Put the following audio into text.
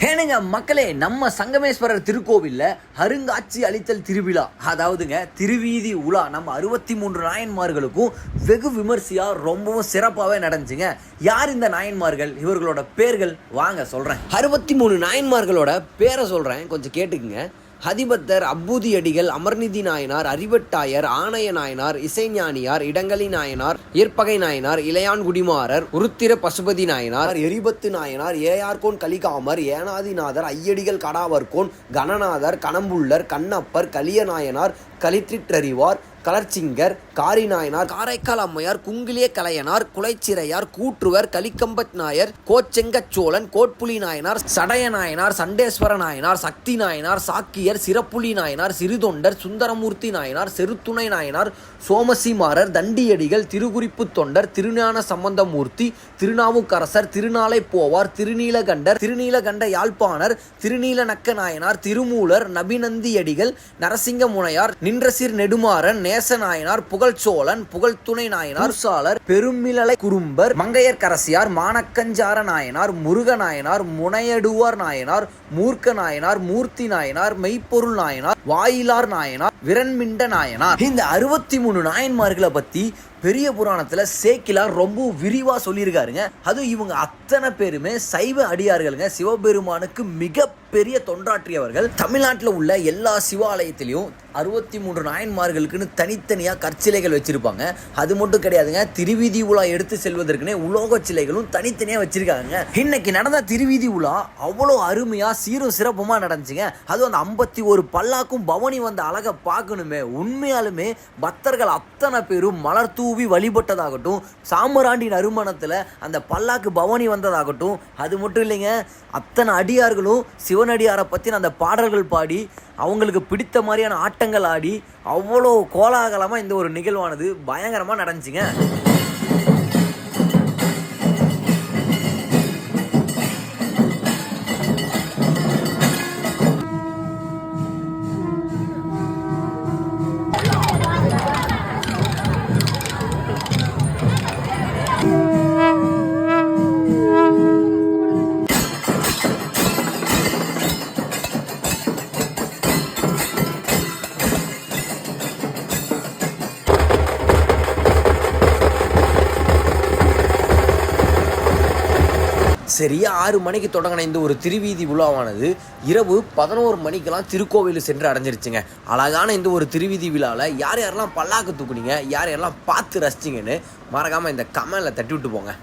ஏனுங்க மக்களே, நம்ம சங்கமேஸ்வரர் திருக்கோவில்ல அருங்காட்சி அளித்தல் திருவிழா, அதாவதுங்க திருவீதி உலா நம்ம 63 நாயன்மார்களுக்கும் வெகு விமர்சையா ரொம்பவும் சிறப்பாகவே நடந்துச்சுங்க. யார் இந்த நாயன்மார்கள், இவர்களோட பேர்கள் வாங்க சொல்றேன். 63 நாயன்மார்களோட பேரை சொல்றேன், கொஞ்சம் கேட்டுக்குங்க. ஹதிபத்தர், அப்பூதி அடிகள், அமர்நிதி நாயனார், அறிவட்டாயர், ஆணைய நாயனார், இசைஞானியார், இடங்களி நாயனார், ஏற்பகை நாயனார், இளையான்குடிமாறர், உருத்திர பசுபதி நாயனார், எரிபத்து நாயனார், ஏயார்கோன் கலிகாமர், ஏனாதிநாதர், ஐயடிகள் கடாவர்கோன், கணநாதர், கணம்புள்ளர், கண்ணப்பர், கலிய நாயனார், கலிற்றிற்றறிவார், கலர்ச்சிங்கர், காரி நாயனார், காரைக்கால் அம்மையார், குங்கிலிய கலையனார், குலைச்சிறையார், கூற்றுவர், கலிக்கம்பத் நாயர், கோச்செங்கச்சோழன், கோட்புலி நாயனார், சடைய நாயனார், சண்டேஸ்வர நாயனார், சக்தி நாயனார், சாக்கியர், சிறப்புலி நாயனார், சிறுதொண்டர், சுந்தரமூர்த்தி நாயனார், செருத்துணை நாயனார், சோமசிமாரர், தண்டியடிகள், திருகுறிப்பு தொண்டர், திருஞான சம்பந்தமூர்த்தி, திருநாவுக்கரசர், திருநாளை போவார், திருநீலகண்டர், திருநீலகண்ட யாழ்ப்பாணர், திருநீலநக்க நாயனார், திருமூலர், நபிநந்தியடிகள், நரசிங்க முனையார், நின்றசிர் நெடுமாறன், நேசநாயனார், புகழ்ச்சோழன், புகழ்துணை நாயனார், சாளர், பெருமிழலை குறும்பர், மங்கையர்கரசியார், மானக்கஞ்சார நாயனார், முருக நாயனார், முனையடுவார் நாயனார், மூர்க்க நாயனார், மூர்த்தி நாயனார், மெய்ப்பொருள் நாயனார், வாயிலார் நாயனார், விரண்மிண்ட நாயனார். இந்த 63 நாயன்மார்களை பத்தி பெரிய புராணத்துல சேக்கிலார் ரொம்ப விரிவா சொல்லியிருக்காருங்க. அதுவும் இவங்க அத்தனை பேருமே சைவ அடியார்களுங்க, சிவபெருமானுக்கு மிக பெரிய தொண்டாற்றியவர்கள். தமிழ்நாட்டில் உள்ள எல்லா சிவாலயத்திலையும் 63 நாயன்மார்களுக்குன்னு தனித்தனியா கற்சிலைகள் வச்சிருப்பாங்க. அது மட்டும் கிடையாதுங்க, திருவீதி உலா எடுத்து செல்வதற்குனே உலோக சிலைகளும் தனித்தனியா வச்சிருக்காங்க. இன்னைக்கு நடந்த திருவீதி உலா அவ்வளோ அருமையா சீரும் சிறப்புமா நடந்துச்சுங்க. அதுவும் அந்த 51 பல்லாக்கும் பவனி வந்த அழகை பார்க்கணுமே. உண்மையாலுமே பக்தர்கள் அத்தனை பேரும் மலர் தூவி வழிபட்டதாகட்டும், சாமராண்டி நறுமணத்துல அந்த பல்லாக்கு பவனி வந்ததாகட்டும், அது மட்டும் இல்லைங்க, அத்தனை அடியார்களும் சிவனடியாரை பற்றின அந்த பாடல்கள் பாடி அவங்களுக்கு பிடித்த மாதிரியான ஆட்டங்கள் ஆடி அவ்வளோ கோலாகலமாக இந்த ஒரு நிகழ்வானது பயங்கரமாக நடந்துச்சுங்க. சரியா 6 மணிக்கு தொடங்கின இந்த ஒரு திருவீதி விழாவானது இரவு 11 மணிக்கெல்லாம் திருக்கோவில் சென்று அடைஞ்சிருச்சுங்க. அழகான இந்த ஒரு திருவீதி விழாவில் யார் யாரெல்லாம் பல்லாக்கு தூக்குனீங்க, யார் யாரெல்லாம் பார்த்து ரசிச்சிங்கன்னு மறக்காமல் இந்த கமெண்ட்ல தட்டி விட்டு போங்க.